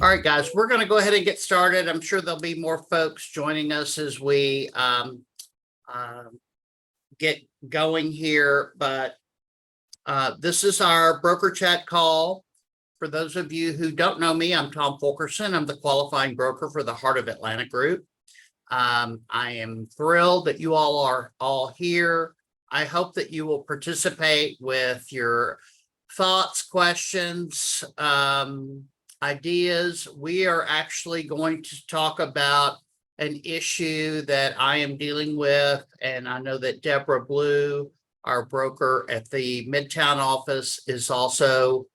All right, guys, we're going to go ahead and get started. I'm sure there'll be more folks joining us as we get going here, but this is our broker chat call. For those of you who don't know me, I'm Tom Fulkerson. I'm the qualifying broker for the Heart of Atlanta Group. I am thrilled that you all are here. I hope that you will participate with your thoughts, questions, ideas. We are actually going to talk about an issue that I am dealing with, and I know that Deborah Blue, our broker at the Midtown office, is also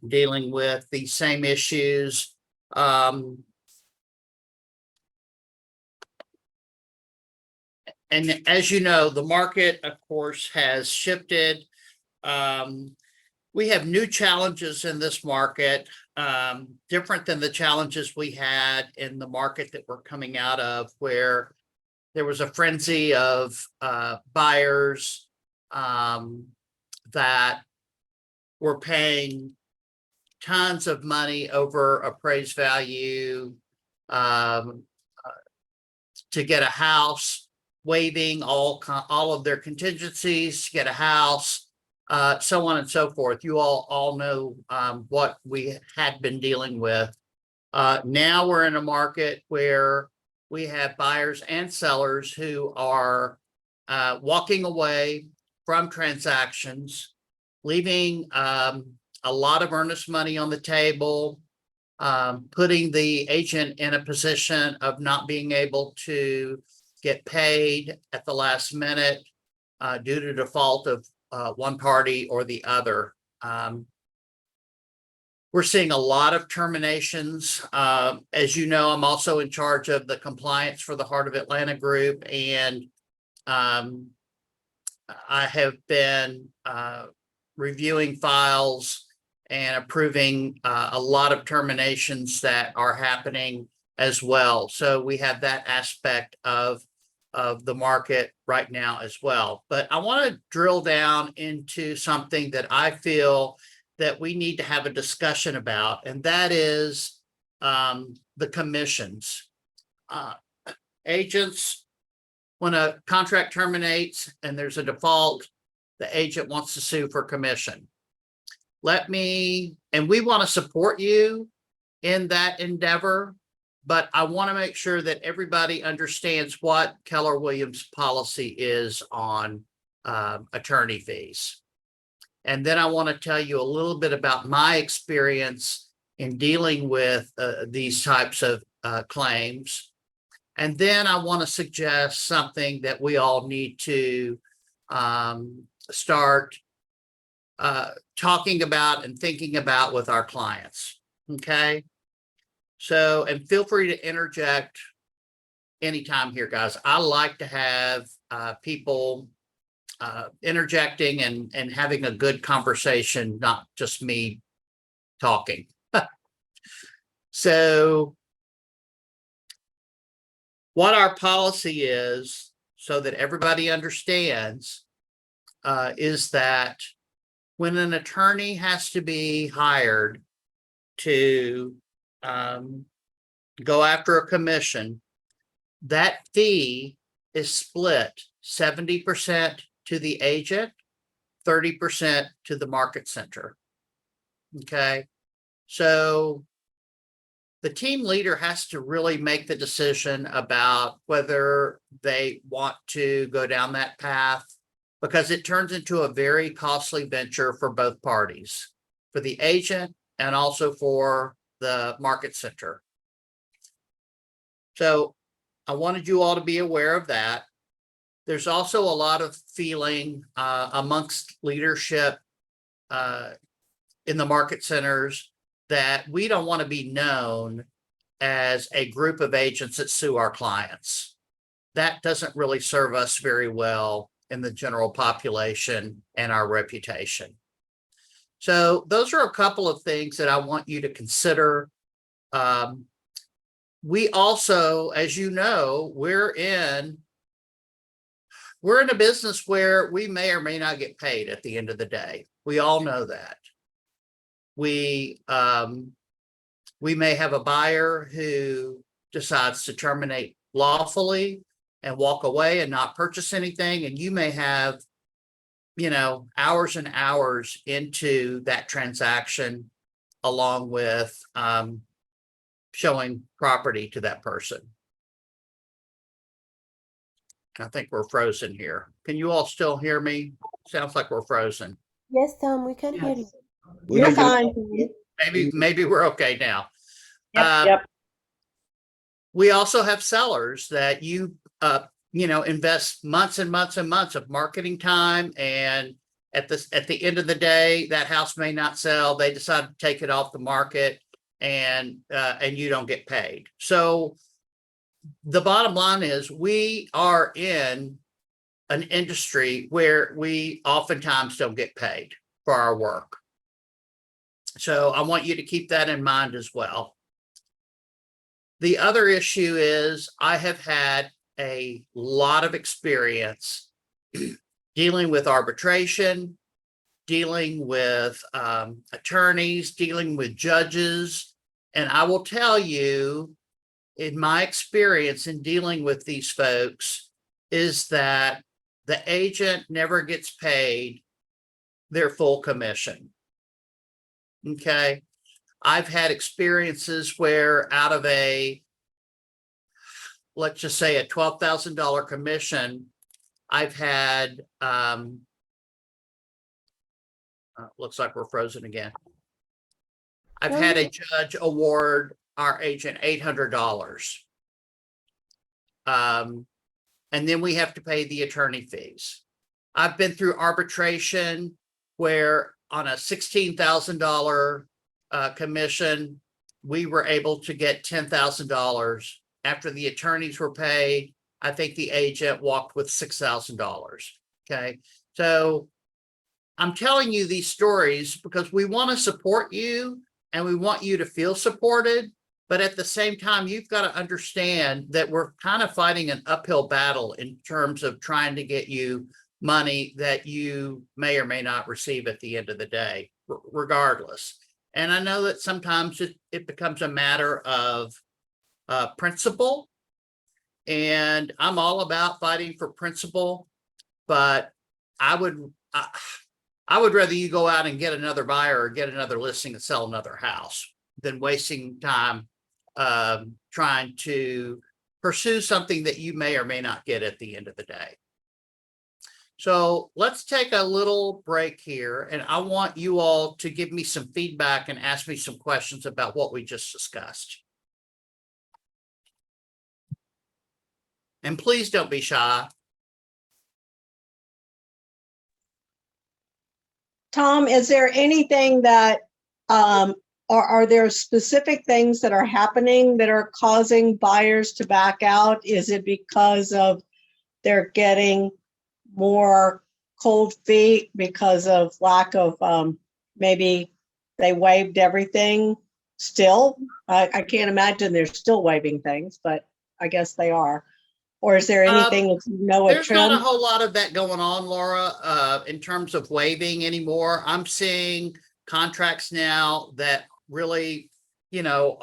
dealing with the same issues. And as you know, the market, of course, has shifted. We have new challenges in this market, different than the challenges we had in the market that we're coming out of, where there was a frenzy of buyers that were paying tons of money over appraised value to get a house, waiving all of their contingencies to get a house. So on and so forth. You all know what we had been dealing with. Now we're in a market where we have buyers and sellers who are walking away from transactions, leaving a lot of earnest money on the table, putting the agent in a position of not being able to get paid at the last minute due to default of one party or the other. We're seeing a lot of terminations. As you know, I'm also in charge of the compliance for the Heart of Atlanta Group, and I have been reviewing files and approving a lot of terminations that are happening as well. So we have that aspect of the market right now as well. But I want to drill down into something that I feel that we need to have a discussion about, and that is the commissions. Agents, when a contract terminates and there's a default, the agent wants to sue for commission. And we want to support you in that endeavor, but I want to make sure that everybody understands what Keller Williams policy is on attorney fees. And then I want to tell you a little bit about my experience in dealing with these types of claims. And then I want to suggest something that we all need to start talking about and thinking about with our clients. Okay. So, and feel free to interject anytime here, guys. I like to have people interjecting and having a good conversation, not just me talking. So, what our policy is, so that everybody understands, is that when an attorney has to be hired to go after a commission, that fee is split 70% to the agent, 30% to the market center. Okay. So the team leader has to really make the decision about whether they want to go down that path, because it turns into a very costly venture for both parties, for the agent and also for the market center. So I wanted you all to be aware of that. There's also a lot of feeling amongst leadership in the market centers that we don't want to be known as a group of agents that sue our clients. That doesn't really serve us very well in the general population and our reputation. So those are a couple of things that I want you to consider. We also, as you know, we're in a business where we may or may not get paid at the end of the day. We all know that. We We may have a buyer who decides to terminate lawfully and walk away and not purchase anything. And you may have, hours and hours into that transaction, along with showing property to that person. I think we're frozen here. Can you all still hear me? Sounds like we're frozen. Yes, Tom, we can hear you. You're fine. Maybe we're okay now. Yep. We also have sellers that invest months and months and months of marketing time, and at the end of the day, that house may not sell. They decide to take it off the market, and you don't get paid. So the bottom line is, we are in an industry where we oftentimes don't get paid for our work. So I want you to keep that in mind as well. The other issue is, I have had a lot of experience dealing with arbitration, dealing with attorneys, dealing with judges. And I will tell you, in my experience in dealing with these folks, is that the agent never gets paid their full commission. Okay. I've had experiences where out of let's just say a $12,000 commission, I've had, looks like we're frozen again. I've had a judge award our agent $800. And then we have to pay the attorney fees. I've been through arbitration where on a $16,000 commission, we were able to get $10,000. After the attorneys were paid, I think the agent walked with $6,000. Okay. So I'm telling you these stories because we want to support you and we want you to feel supported. But at the same time, you've got to understand that we're kind of fighting an uphill battle in terms of trying to get you money that you may or may not receive at the end of the day, regardless. And I know that sometimes it becomes a matter of principle. And I'm all about fighting for principle, but I would rather you go out and get another buyer or get another listing and sell another house than wasting time trying to pursue something that you may or may not get at the end of the day. So let's take a little break here, and I want you all to give me some feedback and ask me some questions about what we just discussed. And please don't be shy. Tom, is there anything that, are there specific things that are happening that are causing buyers to back out? Is it because of they're getting more cold feet because of lack of, maybe they waived everything still? I can't imagine they're still waiving things, but I guess they are. Or is there anything that you know a There's not a trend? whole lot of that going on, Laura, in terms of waiving anymore. I'm seeing contracts now that really,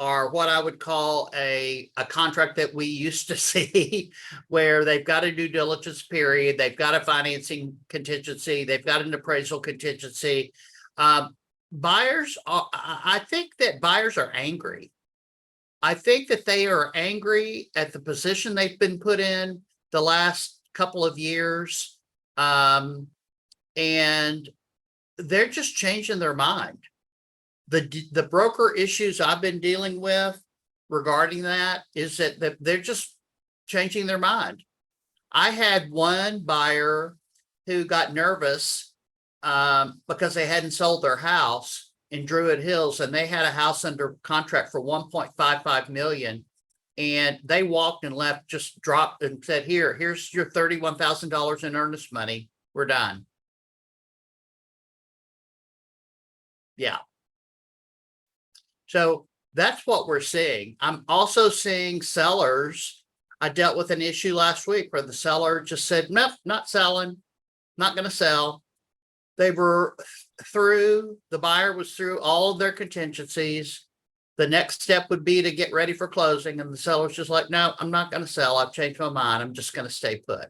are what I would call a contract that we used to see, where they've got a due diligence period, they've got a financing contingency, they've got an appraisal contingency. Buyers are, I think that buyers are angry. I think that they are angry at the position they've been put in the last couple of years. And they're just changing their mind. The broker issues I've been dealing with regarding that is that they're just changing their mind. I had one buyer who got nervous because they hadn't sold their house in Druid Hills, and they had a house under contract for 1.55 million. And they walked and left, just dropped and said, here's your $31,000 in earnest money. We're done. Yeah. So that's what we're seeing. I'm also seeing sellers. I dealt with an issue last week where the seller just said, nope, not selling, not going to sell. They were the buyer was through all of their contingencies. the next step would be to get ready for closing, and the seller's just like, no, I'm not going to sell. I've changed my mind. I'm just going to stay put.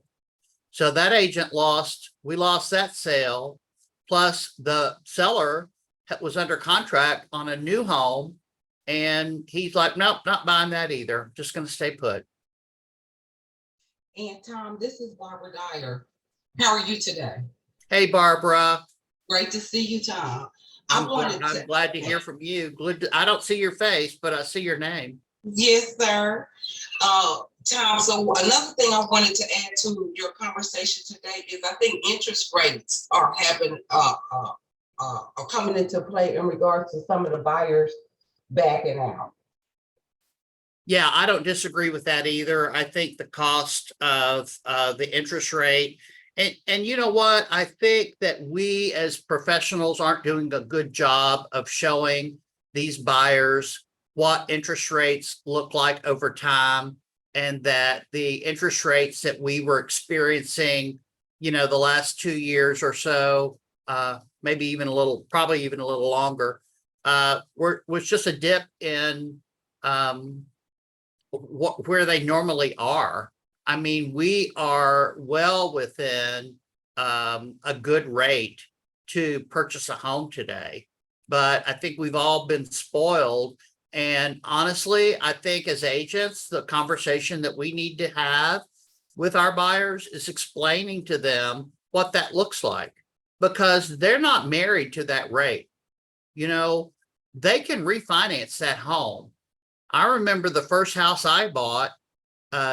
So that agent we lost that sale. Plus the seller was under contract on a new home. And he's like, nope, not buying that either. Just going to stay put. And Tom, this is Barbara Dyer. How are you today? Hey, Barbara. Great to see you, Tom. I'm glad to hear from you. I don't see your face, but I see your name. Yes, sir. Tom, so another thing I wanted to add to your conversation today is I think interest rates are coming into play in regards to some of the buyers backing out. Yeah, I don't disagree with that either. I think the cost of the interest rate, and you know what? I think that we as professionals aren't doing a good job of showing these buyers what interest rates look like over time, and that the interest rates that we were experiencing, the last 2 years or so, maybe even probably even a little longer, was just a dip in where they normally are. I mean, we are well within a good rate to purchase a home today, but I think we've all been spoiled. And honestly, I think as agents, the conversation that we need to have with our buyers is explaining to them what that looks like, because they're not married to that rate. They can refinance that home. I remember the first house I bought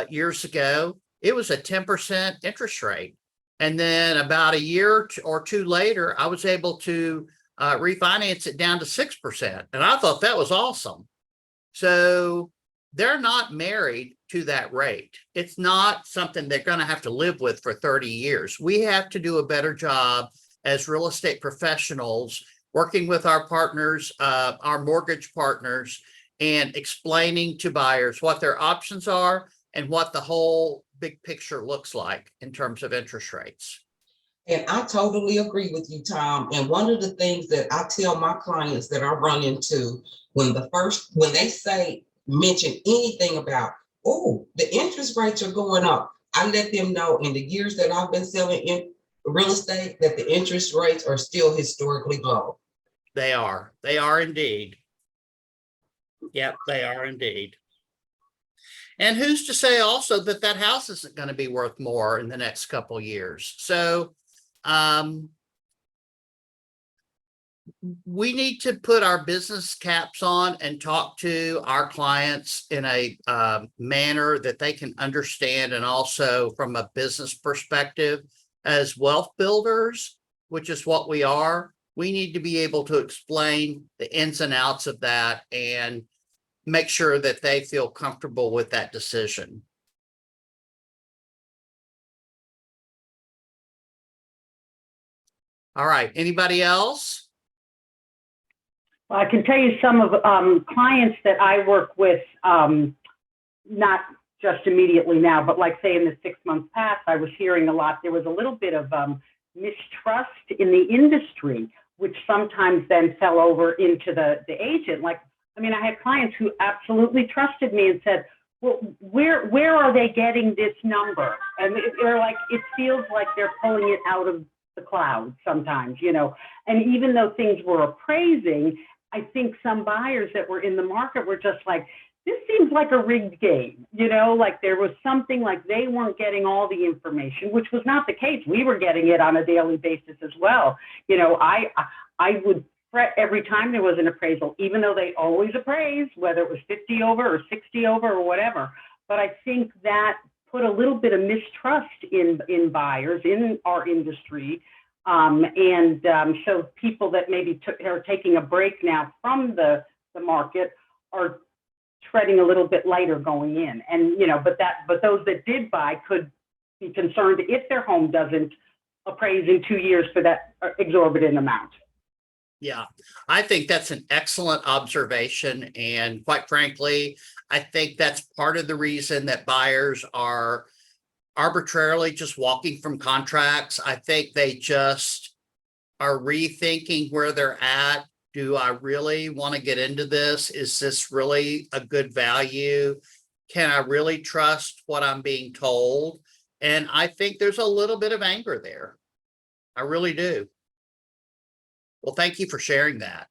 years ago, it was a 10% interest rate. And then about a year or two later, I was able to refinance it down to 6%. And I thought that was awesome. So they're not married to that rate. It's not something they're going to have to live with for 30 years. We have to do a better job as real estate professionals, working with our partners, our mortgage partners, and explaining to buyers what their options are and what the whole big picture looks like in terms of interest rates. And I totally agree with you, Tom. And one of the things that I tell my clients that I run into when they mention anything about, oh, the interest rates are going up, I let them know in the years that I've been selling in real estate that the interest rates are still historically low. They are indeed. Yep, they are indeed. And who's to say also that that house isn't going to be worth more in the next couple of years? So we need to put our business caps on and talk to our clients in a manner that they can understand, and also from a business perspective as wealth builders, which is what we are. We need to be able to explain the ins and outs of that and make sure that they feel comfortable with that decision. All right, anybody else? Well, I can tell you some of clients that I work with, not just immediately now, but like say in the 6 months past, I was hearing a lot. There was a little bit of mistrust in the industry, which sometimes then fell over into the agent. Like, I mean, I had clients who absolutely trusted me and said, well, where are they getting this number? And they're like, it feels like they're pulling it out of the clouds sometimes, and even though things were appraising, I think some buyers that were in the market were just like, this seems like a rigged game, like there was something, like they weren't getting all the information, which was not the case. We were getting it on a daily basis as well. I would fret every time there was an appraisal, even though they always appraise, whether it was 50 over or 60 over or whatever. But I think that put a little bit of mistrust in buyers in our industry. So people that maybe are taking a break now from the market are treading a little bit lighter going in. And, but those that did buy could be concerned if their home doesn't appraise in 2 years for that exorbitant amount. Yeah, I think that's an excellent observation. And quite frankly, I think that's part of the reason that buyers are arbitrarily just walking from contracts. I think they just are rethinking where they're at do I really want to get into this? Is this really a good value? Can I really trust what I'm being told? And I think there's a little bit of anger there. I really do. Well, thank you for sharing that.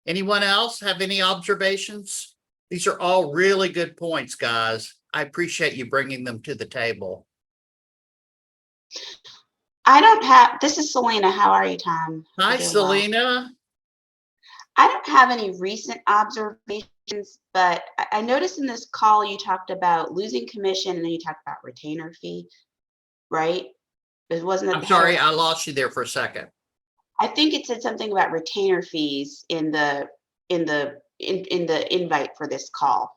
Anyone else have any observations? These are all really good points, guys. I appreciate you bringing them to the table. I don't have, this is Selena. How are you, Tom? Hi, I'm doing well. Selena. I don't have any recent observations, but I noticed in this call you talked about losing commission and then you talked about retainer fee, right? It wasn't. I'm sorry, I lost you there for a second. I think it said something about retainer fees in the invite for this call,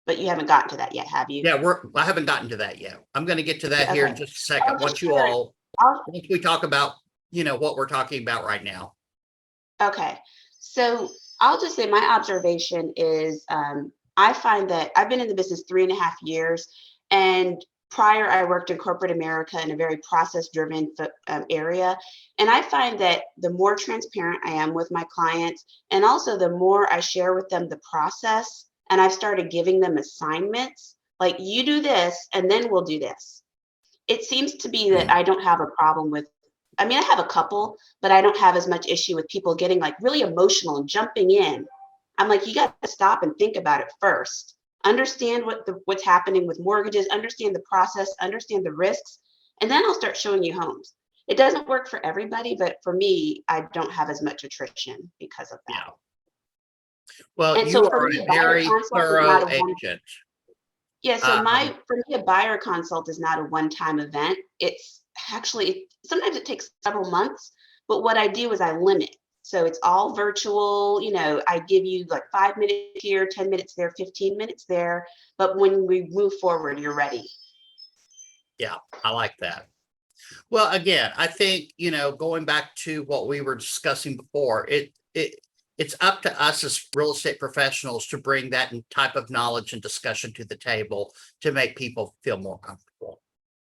but you haven't gotten to that yet, have you? Yeah, I haven't gotten to that yet. I'm going to get to that here in Okay. just a second. Once we talk about, what we're talking about right now. Okay, so I'll just say my observation is I find that I've been in the business 3.5 years, and prior I worked in corporate America in a very process-driven area, and I find that the more transparent I am with my clients, and also the more I share with them the process, and I've started giving them assignments, like you do this, and then we'll do this. It seems to be that I don't have a problem with, I mean, I have a couple, but I don't have as much issue with people getting like really emotional and jumping in. I'm like, you got to stop and think about it first. Understand what's happening with mortgages, understand the process, understand the risks, and then I'll start showing you homes. It doesn't work for everybody, but for me, I don't have as much attrition because of that. Yeah. Well, And you so for are me, a a buyer very consult is thorough not a one. agent. Yeah, so Um, for me, a buyer consult is not a one-time event. It's actually, sometimes it takes several months, but what I do is I limit. So it's all virtual, I give you like 5 minutes here, 10 minutes there, 15 minutes there. But when we move forward, you're ready. Yeah, I like that. Well, again, I think, going back to what we were discussing before, it's up to us as real estate professionals to bring that type of knowledge and discussion to the table to make people feel more comfortable.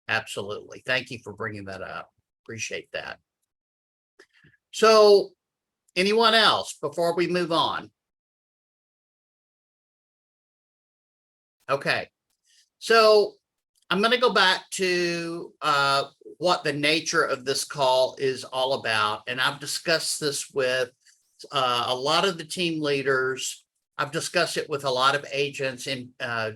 Absolutely. Thank you for bringing that up. Appreciate that. So, anyone else before we move on? Okay. So, I'm going to go back to what the nature of this call is all about. And I've discussed this with a lot of the team leaders. I've discussed it with a lot of agents in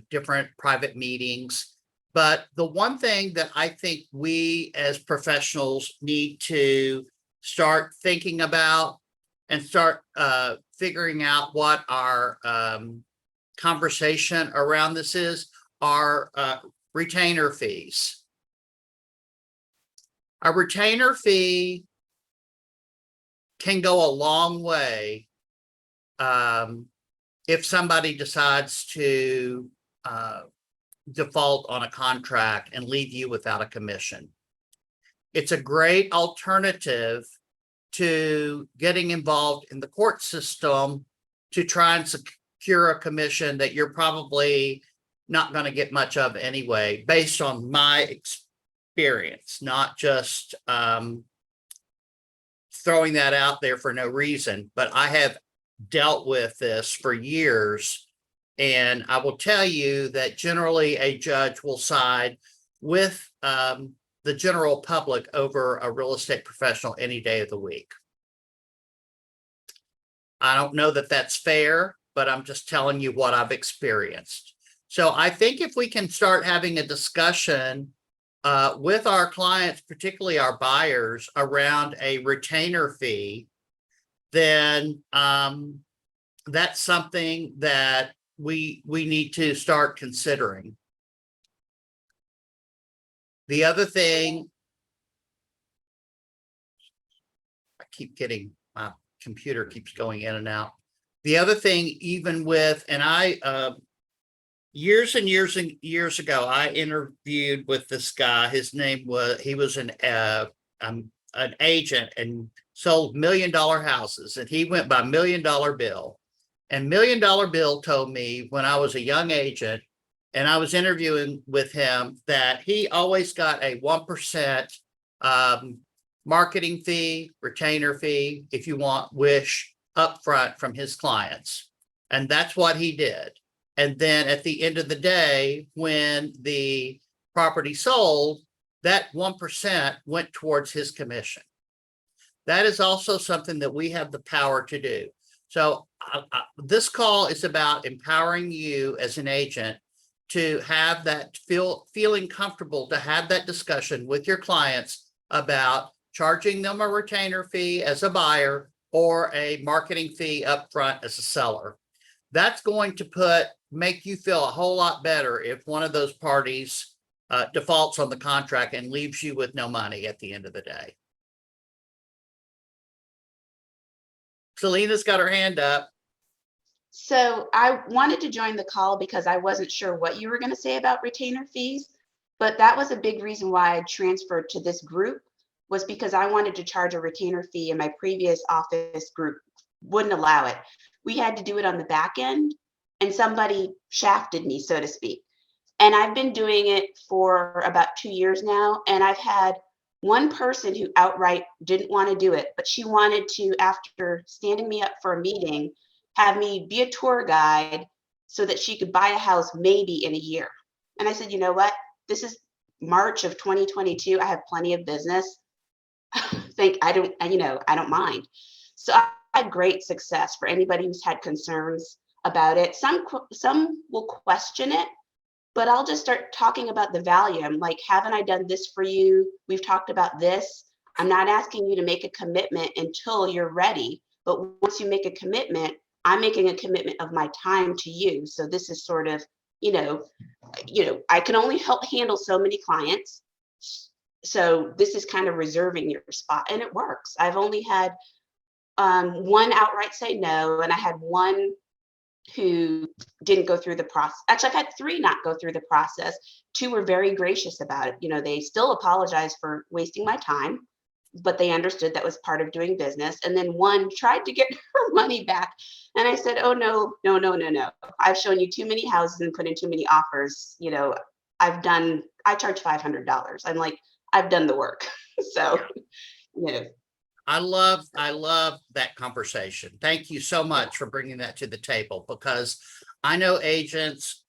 different private meetings. But the one thing that I think we as professionals need to start thinking about and start figuring out what our conversation around this is are retainer fees. A retainer fee can go a long way if somebody decides to default on a contract and leave you without a commission. It's a great alternative to getting involved in the court system to try and secure a commission that you're probably not going to get much of anyway, based on my experience, not just throwing that out there for no reason, but I have dealt with this for years. And I will tell you that generally a judge will side with the general public over a real estate professional any day of the week. I don't know that that's fair, but I'm just telling you what I've experienced. So I think if we can start having a discussion with our clients, particularly our buyers, around a retainer fee, then that's something that we need to start considering. The other thing, I keep getting, my computer keeps going in and out. The other thing, even with, and I, years and years and years ago, I interviewed with this guy. His name was, he was an agent and sold $1 million houses, and he went by $1 million Bill. And $1 million Bill told me when I was a young agent and I was interviewing with him that he always got a 1% marketing fee, retainer fee, if you want, wish upfront from his clients. And that's what he did. And then at the end of the day, when the property sold, that 1% went towards his commission. That is also something that we have the power to do. So this call is about empowering you as an agent to have that feeling comfortable to have that discussion with your clients about charging them a retainer fee as a buyer or a marketing fee upfront as a seller. That's going to make you feel a whole lot better if one of those parties defaults on the contract and leaves you with no money at the end of the day. Selena's got her hand up. So I wanted to join the call because I wasn't sure what you were going to say about retainer fees, but that was a big reason why I transferred to this group, was because I wanted to charge a retainer fee and my previous office group wouldn't allow it. We had to do it on the back end and somebody shafted me, so to speak. And I've been doing it for about 2 years now. And I've had one person who outright didn't want to do it, but she wanted to, after standing me up for a meeting, have me be a tour guide so that she could buy a house maybe in a year. And I said, you know what? This is March of 2022. I have plenty of business. I don't mind. So I had great success for anybody who's had concerns about it. Some will question it, but I'll just start talking about the value. I'm like, haven't I done this for you? We've talked about this. I'm not asking you to make a commitment until you're ready, but once you make a commitment, I'm making a commitment of my time to you. So this is sort of, I can only handle so many clients. So this is kind of reserving your spot, and it works. I've only had one outright say no, and I had one who didn't go through the process. Actually, I've had 3 not go through the process. 2 were very gracious about it. They still apologized for wasting my time, but they understood that was part of doing business. And then one tried to get her money back. And I said, oh, no. I've shown you too many houses and put in too many offers. I charge $500. I'm like, I've done the work. So, I love that conversation. Thank you so much for bringing that to the table, because I know agents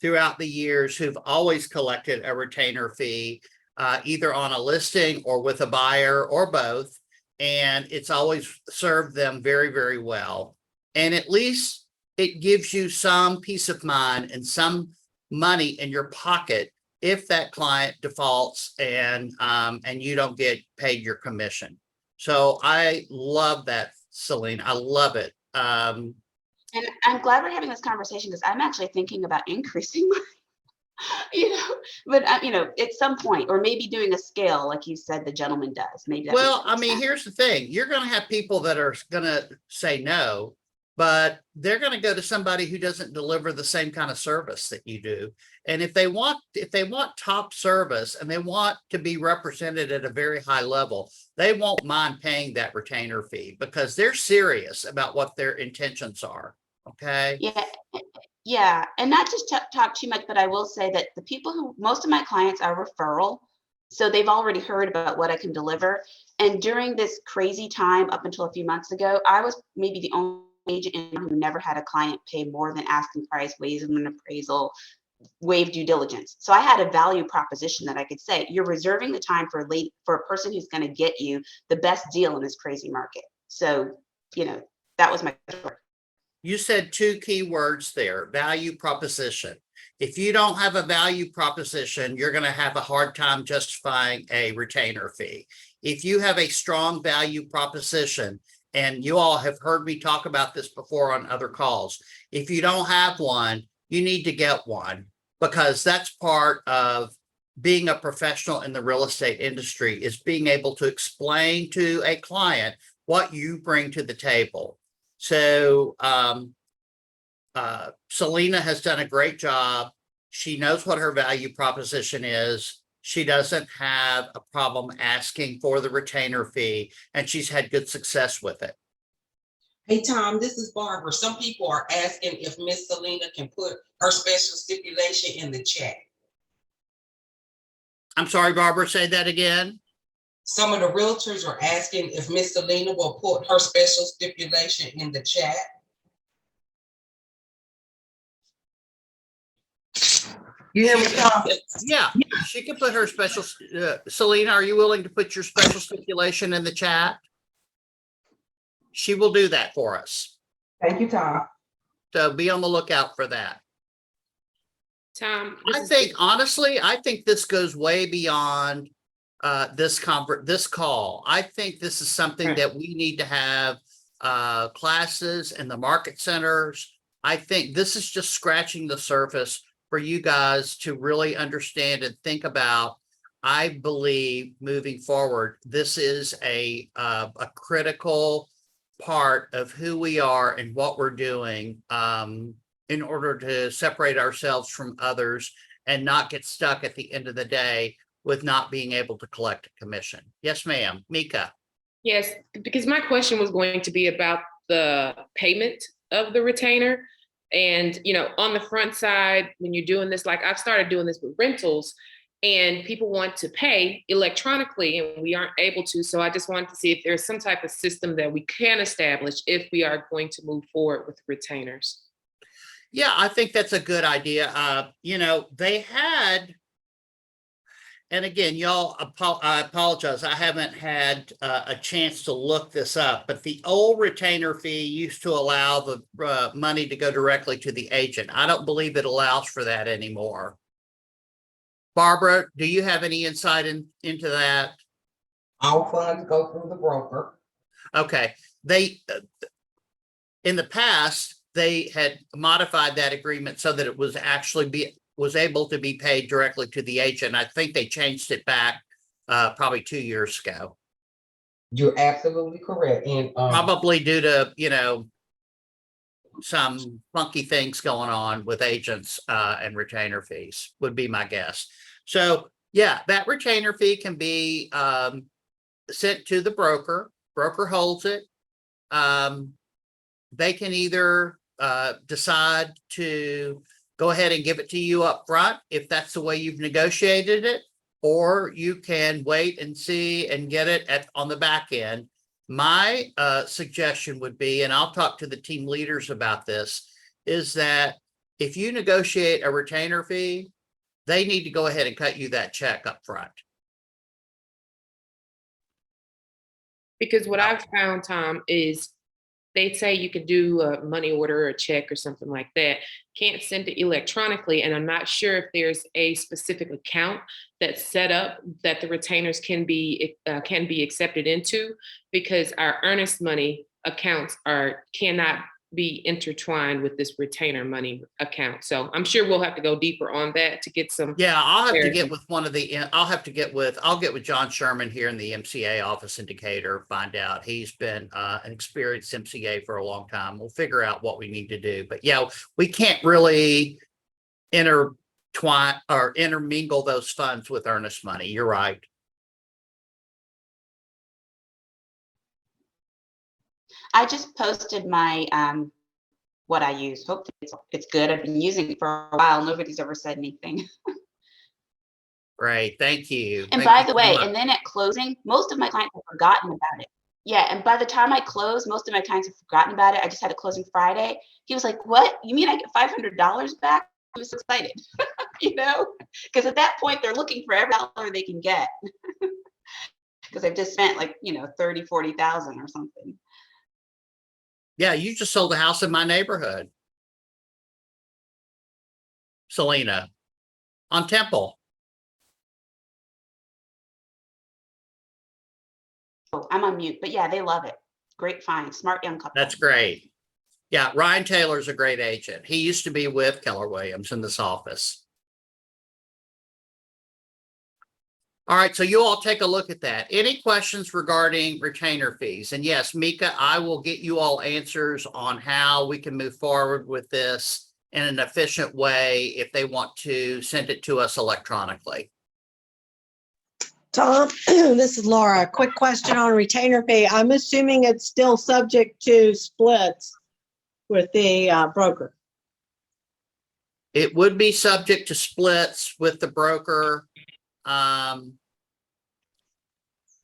throughout the years who've always collected a retainer fee, either on a listing or with a buyer or both. And it's always served them very, very well. And at least it gives you some peace of mind and some money in your pocket if that client defaults and you don't get paid your commission. So I love that, Celine. I love it. and I'm glad we're having this conversation because I'm actually thinking about increasing but at some point, or maybe doing a scale like you said the gentleman does. Maybe. Well, I mean, here's the thing. You're going to have people that are going to say no, but they're going to go to somebody who doesn't deliver the same kind of service that you do. And if they want top service and they want to be represented at a very high level, they won't mind paying that retainer fee because they're serious about what their intentions are. Okay. Yeah. And not just talk too much, but I will say that most of my clients are referral. So they've already heard about what I can deliver. And during this crazy time up until a few months ago, I was maybe the only agent who never had a client pay more than asking price, waive an appraisal, waive due diligence. So I had a value proposition that I could say, you're reserving the time for a person who's going to get you the best deal in this crazy market. So, that was my work. You said 2 key words there, value proposition. If you don't have a value proposition, you're going to have a hard time justifying a retainer fee. If you have a strong value proposition, and you all have heard me talk about this before on other calls, if you don't have one, you need to get one, because that's part of being a professional in the real estate industry, is being able to explain to a client what you bring to the table. So Selena has done a great job. She knows what her value proposition is. She doesn't have a problem asking for the retainer fee, and she's had good success with it. Hey, Tom, this is Barbara. Some people are asking if Miss Selena can put her special stipulation in the chat. I'm sorry, Barbara, say that again. Some of the realtors are asking if Miss Selena will put her special stipulation in the chat. You hear me, Tom? Yeah, she can put her special, Selena, are you willing to put your special stipulation in the chat? She will do that for us. Thank you, Tom. So be on the lookout for that. Tom, I think, honestly, I think this goes way beyond this call. I think this is something Right. that we need to have classes in the market centers. I think this is just scratching the surface for you guys to really understand and think about. I believe moving forward, this is a critical part of who we are and what we're doing in order to separate ourselves from others and not get stuck at the end of the day with not being able to collect a commission. Yes, ma'am. Mika. yes, because my question was going to be about the payment of the retainer. And, you know, on the front side, when you're doing this, like I've started doing this with rentals and people want to pay electronically and we aren't able to. So I just wanted to see if there's some type of system that we can establish if we are going to move forward with retainers. Yeah, I think that's a good idea. You know, they had, and again, y'all, I apologize. I haven't had a chance to look this up, but the old retainer fee used to allow the money to go directly to the agent. I don't believe it allows for that anymore. Barbara, do you have any insight into that? All funds go through the broker. Okay, they, in the past, they had modified that agreement so that it was actually was able to be paid directly to the agent. I think they changed it back probably 2 years ago. You're absolutely correct. And Probably due to, you know, some funky things going on with agents and retainer fees would be my guess. So yeah, that retainer fee can be sent to the broker. Broker holds it. They can either decide to go ahead and give it to you up front if that's the way you've negotiated it, or you can wait and see and get it on the back end. My suggestion would be, and I'll talk to the team leaders about this, is that if you negotiate a retainer fee, they need to go ahead and cut you that check up front. Because what I've found, Tom, is they say you could do a money order or a check or something like that. Can't send it electronically. And I'm not sure if there's a specific account that's set up that the retainers can be accepted into, because our earnest money accounts cannot be intertwined with this retainer money account. So I'm sure we'll have to go deeper on that to get some. Yeah, I'll have to clarity. get with I'll get with John Sherman here in the MCA office in Decatur, find out. He's been an experienced MCA for a long time. We'll figure out what we need to do. But yeah, we can't really intertwine or intermingle those funds with earnest money. You're right. I just posted my what I use. Hopefully it's good. I've been using it for a while. Nobody's ever said anything. Great, thank you. And Thank by you the so way, much. and then at closing, most of my clients have forgotten about it. Yeah, and by the time I close, most of my clients have forgotten about it. I just had a closing Friday. He was like, "What? You mean I get $500 back?" I was excited, you know, because at that point they're looking for every dollar they can get, because I've just spent like, you know, 30, 40,000 or something. Yeah, you just sold a house in my neighborhood, Selena, on Temple. Oh, I'm on mute, but yeah, they love it. Great find, smart young couple. That's great. Yeah, Ryan Taylor's a great agent. He used to be with Keller Williams in this office. All right, so you all take a look at that. Any questions regarding retainer fees? And yes, Mika, I will get you all answers on how we can move forward with this in an efficient way if they want to send it to us electronically. Tom, this is Laura. Quick question on retainer fee. I'm assuming it's still subject to splits with the broker. It would be subject to splits with the broker.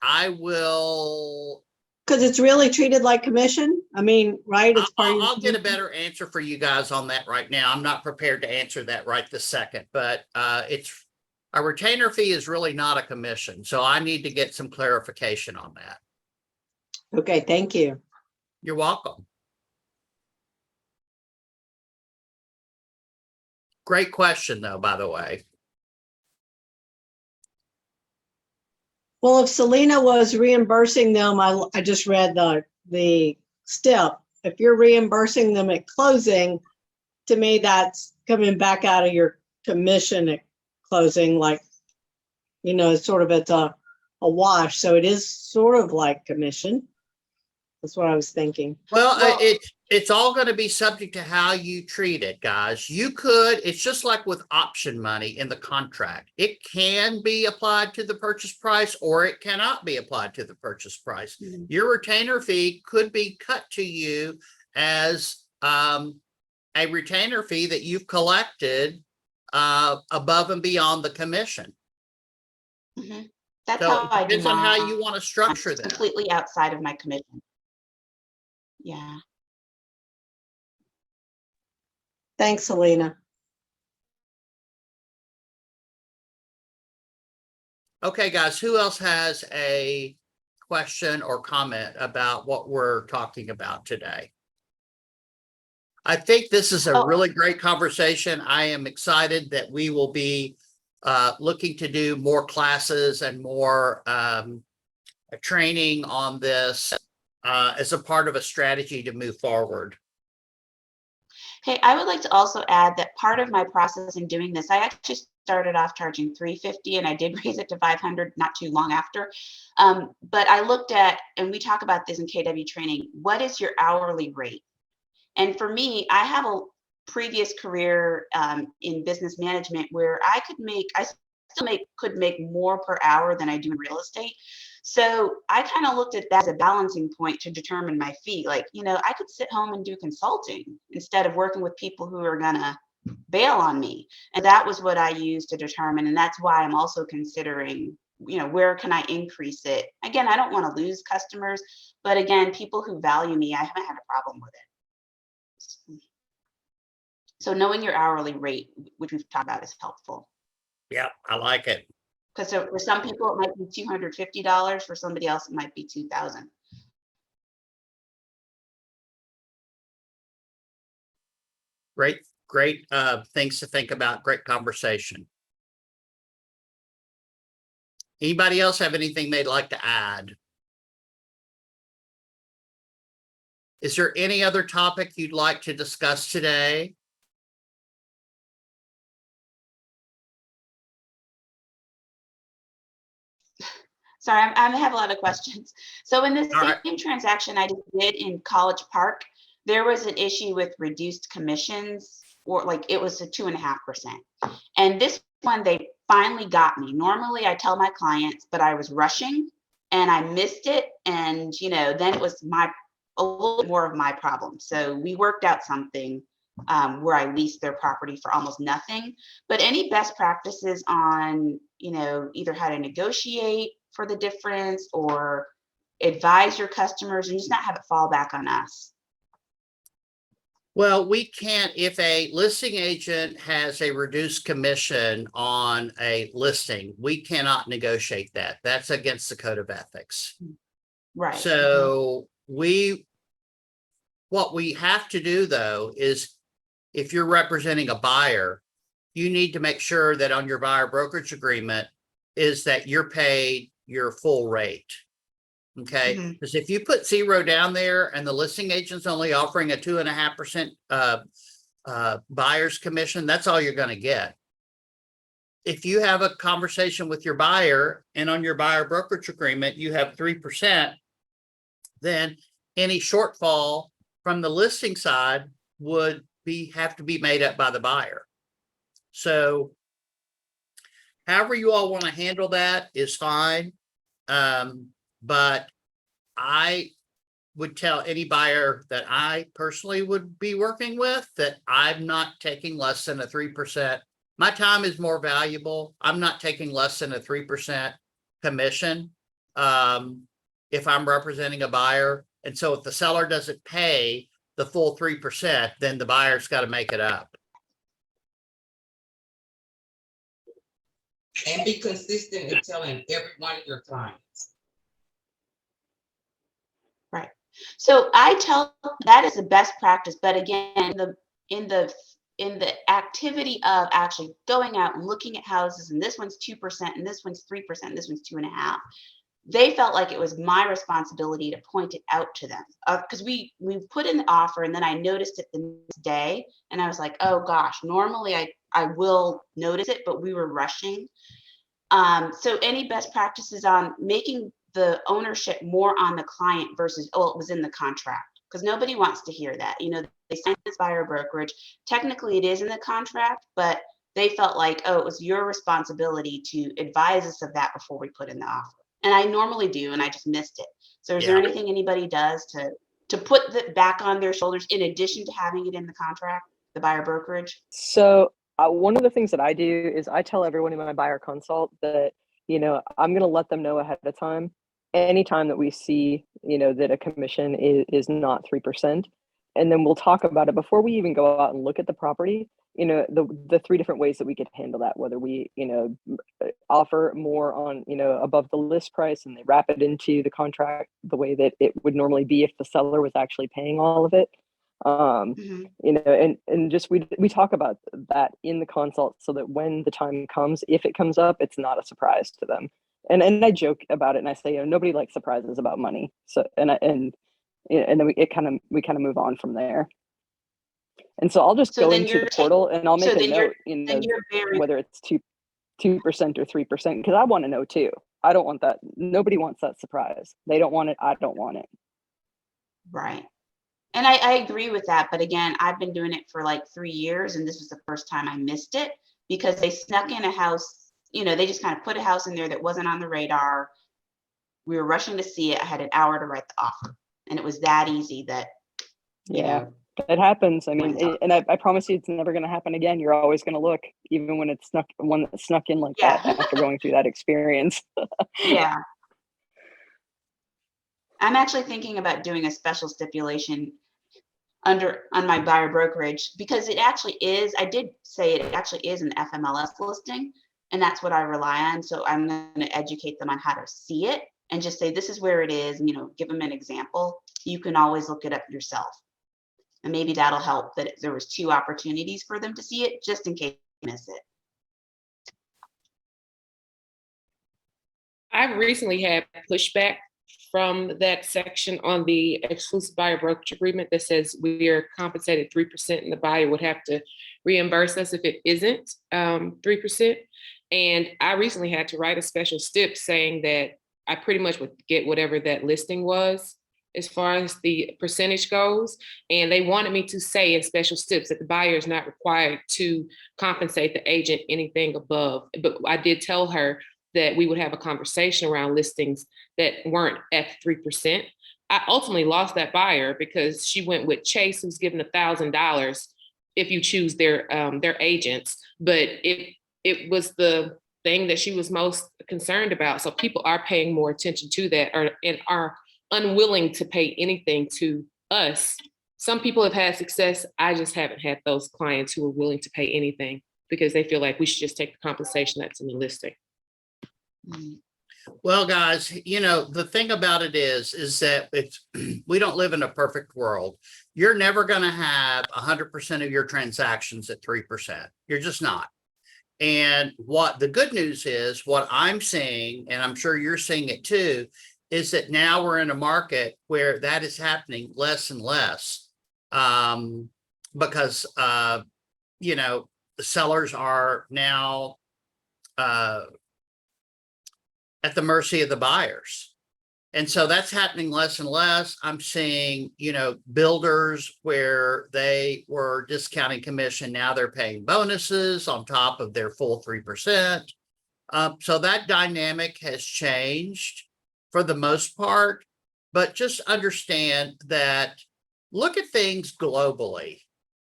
I will, Because it's really treated like commission? I mean, right? It's part of your I'll get a commission? better answer for you guys on that right now. I'm not prepared to answer that right this second, but it's, a retainer fee is really not a commission. So I need to get some clarification on that. Okay, thank you. You're welcome. Great question, though, by the way. Well, if Selena was reimbursing them, I just read the step. If you're reimbursing them at closing, to me, that's coming back out of your commission at closing, like, you know, sort of it's a wash. So it is sort of like commission. That's what I was thinking. Well, Well- it's all going to be subject to how you treat it, guys. You could, it's just like with option money in the contract. It can be applied to the purchase price or it cannot be applied to the purchase price. Mhm. Your retainer fee could be cut to you as a retainer fee that you've collected above and beyond the commission. Mhm. That's So how it I do depends on how mine. you want to structure It's that. completely outside of my commission. Yeah. Thanks, Selena. Okay, guys, who else has a question or comment about what we're talking about today? I think this is a Oh. really great conversation. I am excited that we will be looking to do more classes and more training on this as a part of a strategy to move forward. Hey, I would like to also add that part of my process in doing this, I actually started off charging $350 and I did raise it to $500 not too long after. But I looked at, and we talk about this in KW training, what is your hourly rate? And for me, I have a previous career in business management where I could make more per hour than I do in real estate. So I kind of looked at that as a balancing point to determine my fee. Like, you know, I could sit home and do consulting instead of working with people who are gonna bail on me. And that was what I used to determine. And that's why I'm also considering, you know, where can I increase it? Again, I don't want to lose customers, but again, people who value me, I haven't had a problem with it. So knowing your hourly rate, which we've talked about, is helpful. Yeah, I like it. Because for some people, it might be $250. For somebody else, it might be $2,000. Great things to think about. Great conversation. Anybody else have anything they'd like to add? Is there any other topic you'd like to discuss today? Sorry, I have a lot of questions. So in this All right. same transaction I just did in College Park, there was an issue with reduced commissions, or like it was a 2.5%. And this one, they finally got me. Normally I tell my clients, but I was rushing and I missed it. And, you know, then it was a little bit more of my problem. So we worked out something where I leased their property for almost nothing. But any best practices on, you know, either how to negotiate for the difference or advise your customers and just not have it fall back on us? Well, we can't, if a listing agent has a reduced commission on a listing, we cannot negotiate that. That's against the code of ethics. Right. So what we have to do though, is if you're representing a buyer, you need to make sure that on your buyer brokerage agreement is that you're paid your full rate. Okay, Mhm. because if you put 0 down there and the listing agent's only offering a 2.5% buyer's commission, that's all you're going to get. If you have a conversation with your buyer and on your buyer brokerage agreement, you have 3%, then any shortfall from the listing side would have to be made up by the buyer. So however you all want to handle that is fine. But I would tell any buyer that I personally would be working with that I'm not taking less than a 3%. My time is more valuable. I'm not taking less than a 3% commission if I'm representing a buyer. And so if the seller doesn't pay the full 3%, then the buyer's got to make it up. And be consistent in telling every one of your clients. So I tell that is the best practice, but again, in the activity of actually going out and looking at houses, and this one's 2%, and this one's 3%, and this one's 2.5%. They felt like it was my responsibility to point it out to them, because we put in the offer, and then I noticed it the next day, and I was like, oh gosh, normally I will notice it, but we were rushing. So any best practices on making the ownership more on the client versus, oh, it was in the contract, because nobody wants to hear that. You know, they signed this buyer brokerage. Technically, it is in the contract, but they felt like, oh, it was your responsibility to advise us of that before we put in the offer. And I normally do, and I just missed it. So is there anything anybody does to put that back on their shoulders in addition to having it in the contract, the buyer brokerage? So one of the things that I do is I tell everyone in my buyer consult that, you know, I'm going to let them know ahead of time. Anytime that we see, you know, that a commission is not 3%, and then we'll talk about it before we even go out and look at the property. You know, the 3 different ways that we could handle that, whether we, you know, offer more on, you know, above the list price and they wrap it into the contract the way that it would normally be if the seller was actually paying all of it. You know, and just we talk about that in the consult so that when the time comes, if it comes up, it's not a surprise to them. And I joke about it and I say, you know, nobody likes surprises about money. So and then we kind of move on from there. And so I'll just go into the portal and I'll make a note, you know, whether it's 2% or 3%, because I want to know too. I don't want that. Nobody wants that surprise. They don't want it. I don't want it. Right. And I agree with that. But again, I've been doing it for like 3 years, and this was the first time I missed it because they snuck in a house. You know, they just kind of put a house in there that wasn't on the radar. We were rushing to see it. I had an hour to write the offer, and it was that easy that, you know. It happens. I mean, and I promise you it's never going to happen again. You're always going to look, even when it's one that snuck in like that after going through that experience. Yeah. I'm actually thinking about doing a special stipulation on my buyer brokerage, because it actually is, I did say it actually is an FMLS listing, and that's what I rely on. So I'm going to educate them on how to see it and just say, this is where it is, and, you know, give them an example. You can always look it up yourself. And maybe that'll help that there was 2 opportunities for them to see it, just in case you miss it. I've recently had pushback from that section on the exclusive buyer brokerage agreement that says we are compensated 3% and the buyer would have to reimburse us if it isn't 3%. And I recently had to write a special stip saying that I pretty much would get whatever that listing was as far as the percentage goes. And they wanted me to say in special steps that the buyer is not required to compensate the agent anything above. But I did tell her that we would have a conversation around listings that weren't at 3%. I ultimately lost that buyer because she went with Chase, who's given $1,000 if you choose their agents. But it was the thing that she was most concerned about. So people are paying more attention to that and are unwilling to pay anything to us. Some people have had success. I just haven't had those clients who are willing to pay anything because they feel like we should just take the compensation that's in the listing. Well, guys, you know, the thing about it is that we don't live in a perfect world. You're never going to have 100% of your transactions at 3%. You're just not. And what the good news is, what I'm seeing, and I'm sure you're seeing it too, is that now we're in a market where that is happening less and less because, you know, the sellers are now at the mercy of the buyers. And so that's happening less and less. I'm seeing, you know, builders where they were discounting commission. Now they're paying bonuses on top of their full 3%. So that dynamic has changed for the most part, but just understand that look at things globally.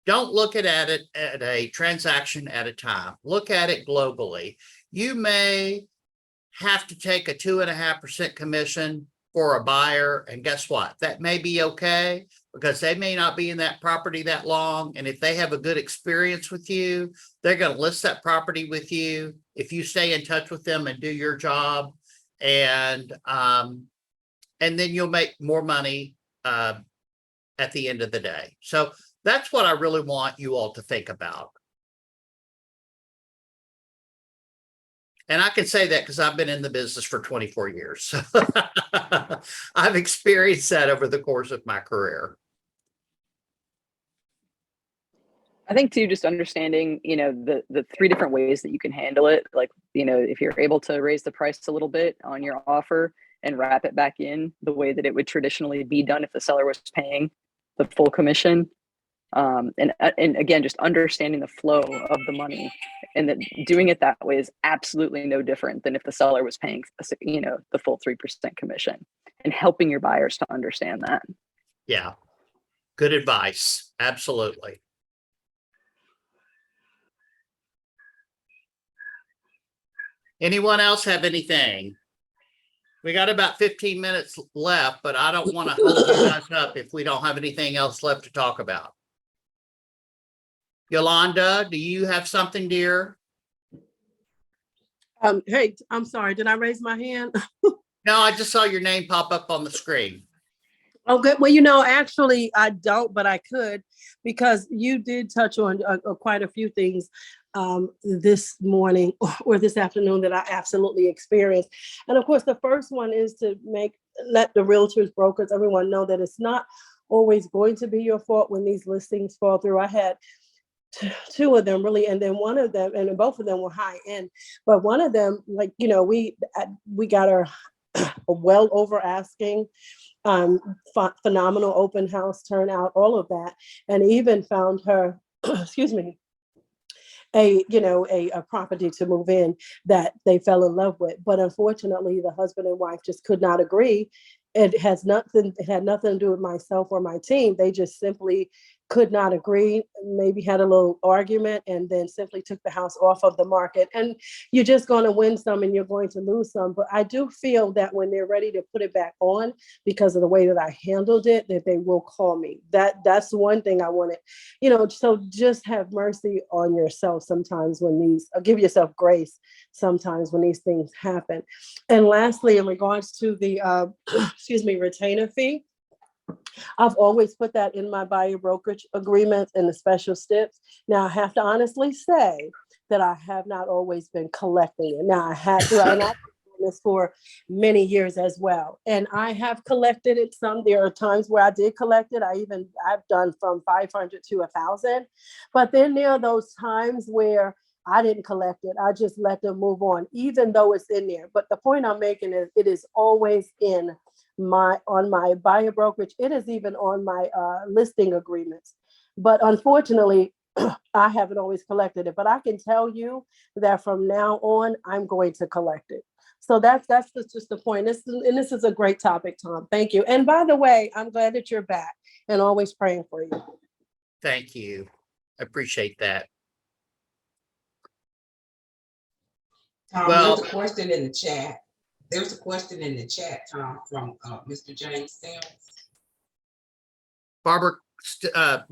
Don't look at it at a transaction at a time. Look at it globally. You may have to take a 2.5% commission for a buyer. And guess what? That may be okay because they may not be in that property that long. And if they have a good experience with you, they're going to list that property with you if you stay in touch with them and do your job. And then you'll make more money at the end of the day. So that's what I really want you all to think about. And I can say that because I've been in the business for 24 years. So I've experienced that over the course of my career. I think too, just understanding, the three different ways that you can handle it. Like, if you're able to raise the price a little bit on your offer and wrap it back in the way that it would traditionally be done if the seller was paying the full commission. And again, just understanding the flow of the money, and that doing it that way is absolutely no different than if the seller was paying, the full 3% commission, and helping your buyers to understand that. Yeah. Good advice. Absolutely. Anyone else have anything? We got about 15 minutes left, but I don't want to hold you guys up if we don't have anything else left to talk about. Yolanda, do you have something, dear? Hey, I'm sorry. Did I raise my hand? No, I just saw your name pop up on the screen. Oh, good. Well, actually, I don't, but I could, because you did touch on quite a few things this morning or this afternoon that I absolutely experienced. And of course, the first one is to let the realtors, brokers, everyone know that it's not always going to be your fault when these listings fall through. I had two of them really, and then one of them, and both of them were high end, but one of them, we got her well over asking, phenomenal open house turnout, all of that, and even found her excuse me, a property to move in that they fell in love with. But unfortunately, the husband and wife just could not agree. It had nothing to do with myself or my team. They just simply could not agree, maybe had a little argument, and then simply took the house off of the market. And you're just going to win some and you're going to lose some. But I do feel that when they're ready to put it back on, because of the way that I handled it, that they will call me. That's one thing I wanted, so just have mercy on yourself sometimes when give yourself grace sometimes when these things happen. And lastly, in regards to the, retainer fee, I've always put that in my buyer brokerage agreements and the special steps. Now, I have to honestly say that I have not always been collecting it. Now, I had to, and I've been doing this for many years as well. And I have collected it some. There are times where I did collect it. I've done from 500 to 1,000. But then there are those times where I didn't collect it. I just let them move on, even though it's in there. But the point I'm making is it is always on my buyer brokerage. It is even on my listing agreements. But unfortunately, I haven't always collected it. But I can tell you that from now on, I'm going to collect it. So that's just the point. This is a great topic, Tom. Thank you. And by the way, I'm glad that you're back and always praying for you. Thank you. I appreciate that. Tom, Well- there's a question in the chat. There's a question in the chat, Tom, from Mr. James Sims. Barbara,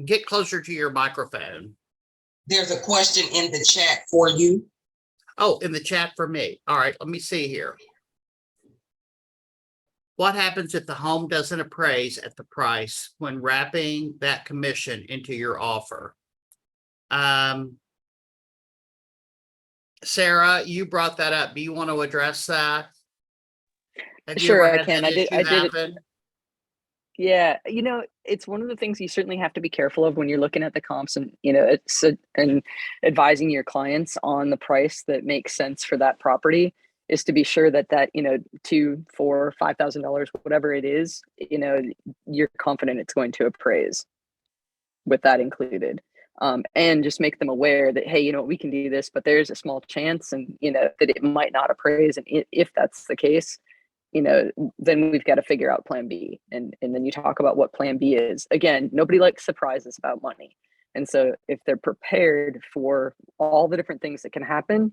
get closer to your microphone. There's a question in the chat for you. Oh, in the chat for me. All right, let me see here. What happens if the home doesn't appraise at the price when wrapping that commission into your offer? Sarah, you brought that up. Do you want to address that? Have you Sure, ever I had can. that I did issue it. happen? Yeah, it's one of the things you certainly have to be careful of when you're looking at the comps, and and advising your clients on the price that makes sense for that property, is to be sure that $2,000, $4,000, $5,000, whatever it is, you're confident it's going to appraise with that included. And just make them aware that, hey, we can do this, but there's a small chance, and that it might not appraise. And if that's the case, then we've got to figure out plan B. And then you talk about what plan B is. Again, nobody likes surprises about money. And so if they're prepared for all the different things that can happen,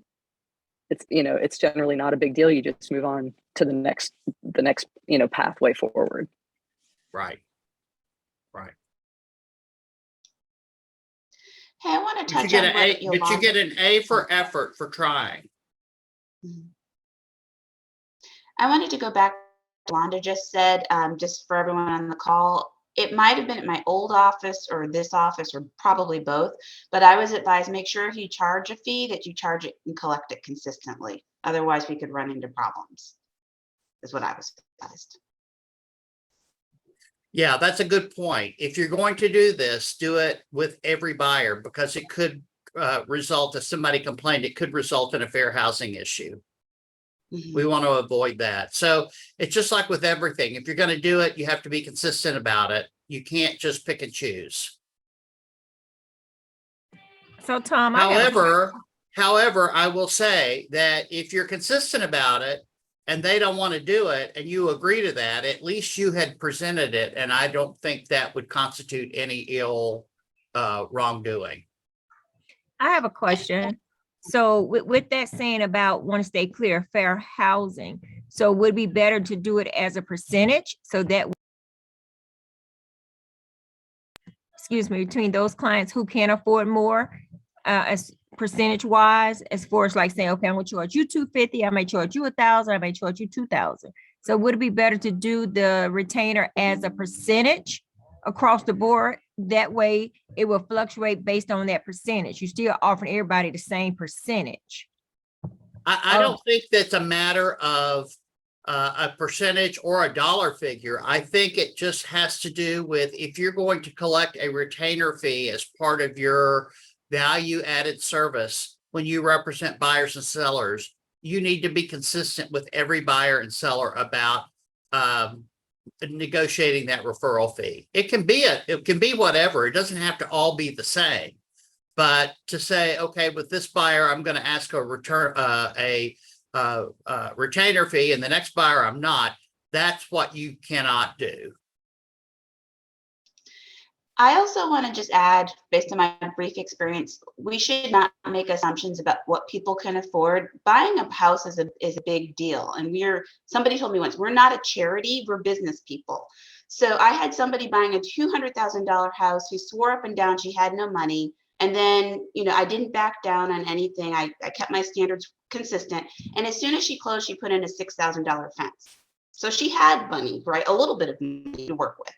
it's, it's generally not a big deal. You just move on to the next, pathway forward. Right. Right. Hey, I want to But you touch get on an what A, but you get Yolanda. an A for effort for trying. I wanted to go back to what Yolanda just said, just for everyone on the call. It might have been at my old office or this office or probably both, but I was advised, make sure if you charge a fee that you charge it and collect it consistently. Otherwise we could run into problems, is what I was advised. Yeah, that's a good point. If you're going to do this, do it with every buyer because it could result, if somebody complained, it could result in a fair housing issue. We want to avoid that. So it's just like with everything. If you're going to do it, you have to be consistent about it. You can't just pick and choose. So Tom, I have a However, I will say that if you're consistent about it and they don't want to do it and you agree to that, at least you had presented it. And I don't think that would constitute any ill wrongdoing. I have a question. So with that saying about want to stay clear of fair housing, so would it be better to do it as a percentage so that, excuse me, between those clients who can afford more, as percentage wise, as far as like saying, okay, I'm gonna charge you $250, I may charge you $1,000, I may charge you $2,000. So would it be better to do the retainer as a percentage across the board? That way it will fluctuate based on that percentage. You still offering everybody the same percentage. I don't think that's a matter of a percentage or a dollar figure. I think it just has to do with if you're going to collect a retainer fee as part of your value added service when you represent buyers and sellers, you need to be consistent with every buyer and seller about negotiating that referral fee. It can be whatever. It doesn't have to all be the same. But to say, okay, with this buyer, I'm going to ask a retainer fee, and the next buyer I'm not. That's what you cannot do. I also want to just add, based on my brief experience, we should not make assumptions about what people can afford. Buying a house is a big deal. And somebody told me once, we're not a charity, we're business people. So I had somebody buying a $200,000 house who swore up and down she had no money. And then, I didn't back down on anything. I kept my standards consistent. And as soon as she closed, she put in a $6,000 fence. So she had money, right? A little bit of money to work with.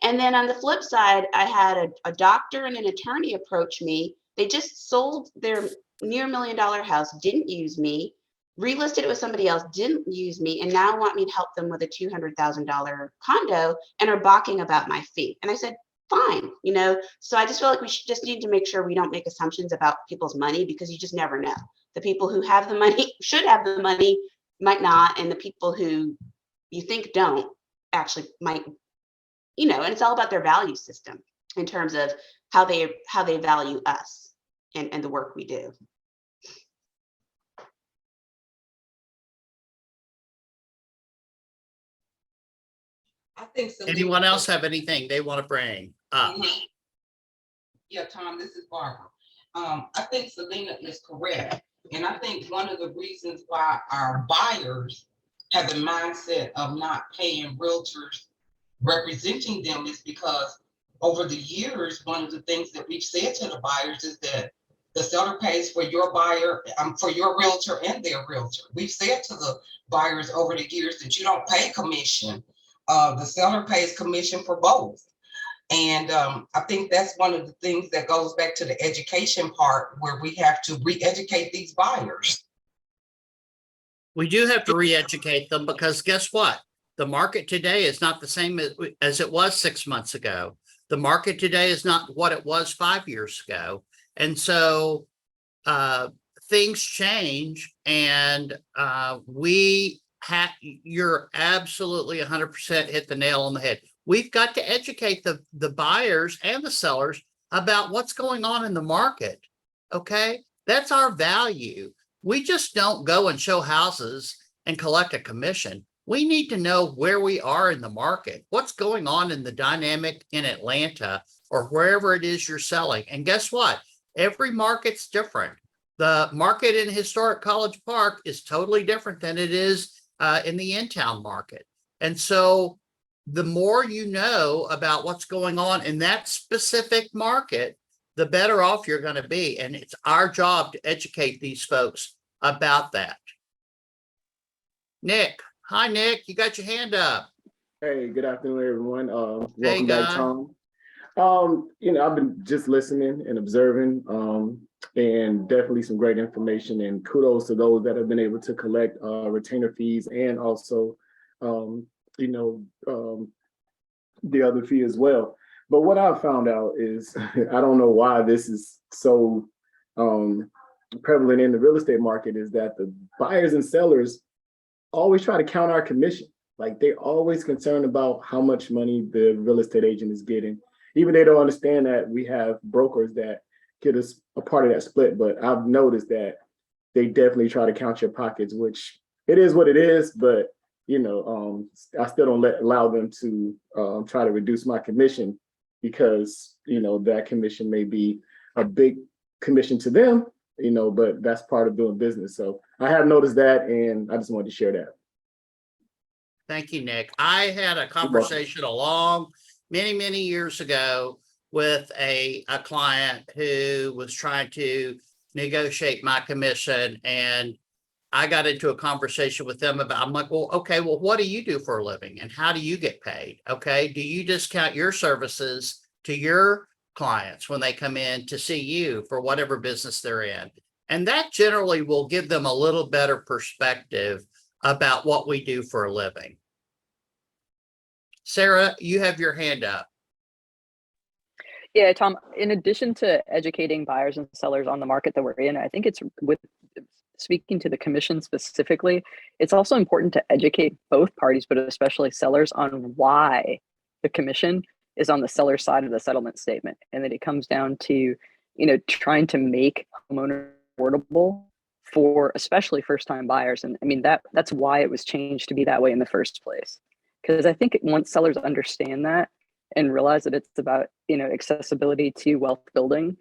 And then on the flip side, I had a doctor and an attorney approach me. They just sold their near $1 million house, didn't use me, relisted it with somebody else, didn't use me, and now want me to help them with a $200,000 condo and are balking about my fee. And I said, fine, So I just feel like we should just need to make sure we don't make assumptions about people's money because you just never know. The people who have the money should have the money, might not, and the people who you think don't actually might. And it's all about their value system in terms of how they value us and the work we do. I think Anyone else have anything they want to bring up? Yeah, Tom, this is Barbara. I think Selena is correct. And I think one of the reasons why our buyers have the mindset of not paying realtors representing them is because over the years, one of the things that we've said to the buyers is that the seller pays for your buyer, for your realtor and their realtor. We've said to the buyers over the years that you don't pay commission. The seller pays commission for both. And I think that's one of the things that goes back to the education part where we have to re-educate these buyers. We do have to re-educate them because guess what? The market today is not the same as it was 6 months ago. The market today is not what it was 5 years ago. And so things change and you're absolutely 100% hit the nail on the head. We've got to educate the buyers and the sellers about what's going on in the market. Okay, that's our value. We just don't go and show houses and collect a commission. We need to know where we are in the market, what's going on in the dynamic in Atlanta or wherever it is you're selling. And guess what? Every market's different. The market in historic College Park is totally different than it is in the in-town market. And so the more you know about what's going on in that specific market, the better off you're going to be. And it's our job to educate these folks about that. Nick, hi, Nick, you got your hand up. Hey, good afternoon, everyone. Hey, Welcome back, guy. Tom. I've been just listening and observing, and definitely some great information, and kudos to those that have been able to collect retainer fees and also, the other fee as well. But what I've found out is, I don't know why this is so prevalent in the real estate market, is that the buyers and sellers always try to count our commission. Like, they're always concerned about how much money the real estate agent is getting. Even they don't understand that we have brokers that get us a part of that split. But I've noticed that they definitely try to count your pockets, which it is what it is. But, I still don't allow them to try to reduce my commission, because, that commission may be a big commission to them, but that's part of doing business. So I have noticed that, and I just wanted to share that. Thank you, Nick. I had a conversation many years ago with a client who was trying to negotiate my commission, and I got into a conversation with them about, I'm like, well, okay, well, what do you do for a living and how do you get paid? Okay. Do you discount your services to your clients when they come in to see you for whatever business they're in? And that generally will give them a little better perspective about what we do for a living. Sarah, you have your hand up. Yeah, Tom, in addition to educating buyers and sellers on the market that we're in, I think it's with speaking to the commission specifically, it's also important to educate both parties, but especially sellers, on why the commission is on the seller side of the settlement statement. And that it comes down to, trying to make homeowner affordable for especially first-time buyers. And I mean, that's why it was changed to be that way in the first place. Because I think once sellers understand that and realize that it's about, accessibility to wealth building,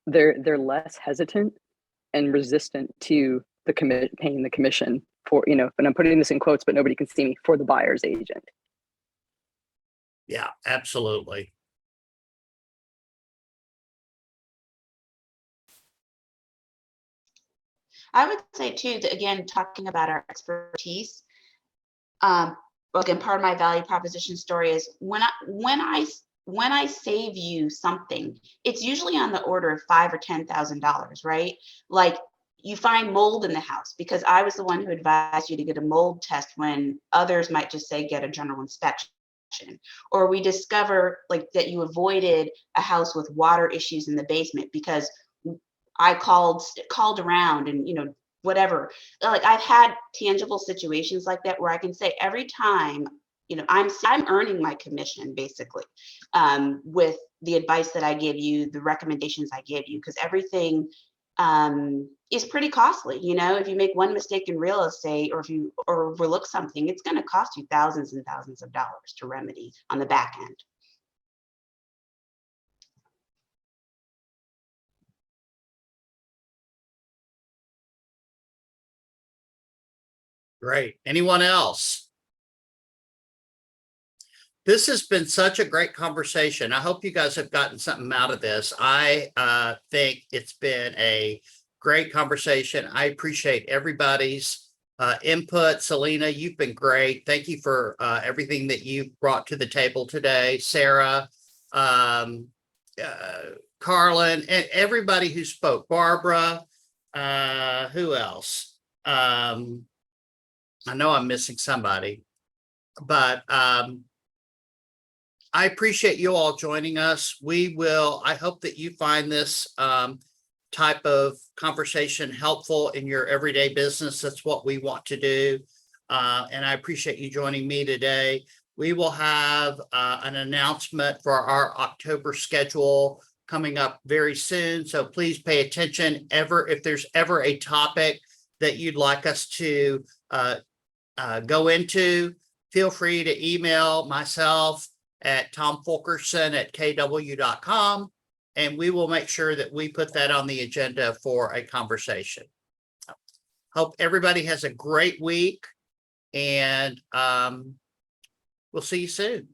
they're less hesitant and resistant to paying the commission for, and I'm putting this in quotes, but nobody can see me, for the buyer's agent. Yeah, absolutely. I would say too, that again, talking about our expertise, again, part of my value proposition story is when I save you something, it's usually on the order of $5,000 or $10,000, right? Like, you find mold in the house because I was the one who advised you to get a mold test when others might just say get a general inspection. Or we discover like that you avoided a house with water issues in the basement because I called around and, whatever. Like, I've had tangible situations like that where I can say every time, I'm earning my commission basically, with the advice that I give you, the recommendations I give you, because everything is pretty costly. If you make one mistake in real estate, or if you overlook something, it's going to cost you thousands and thousands of dollars to remedy on the back end. Great. Anyone else? This has been such a great conversation. I hope you guys have gotten something out of this. I think it's been a great conversation. I appreciate everybody's input. Selena, you've been great. Thank you for everything that you brought to the table today. Sarah, Carlin, and everybody who spoke. Barbara, who else? I know I'm missing somebody, but I appreciate you all joining us. I hope that you find this type of conversation helpful in your everyday business. That's what we want to do. And I appreciate you joining me today. We will have an announcement for our October schedule coming up very soon. So please pay attention. If there's ever a topic that you'd like us to go into, feel free to email myself at tomfulkerson@kw.com, And we will make sure that we put that on the agenda for a conversation. Hope everybody has a great week, and we'll see you soon.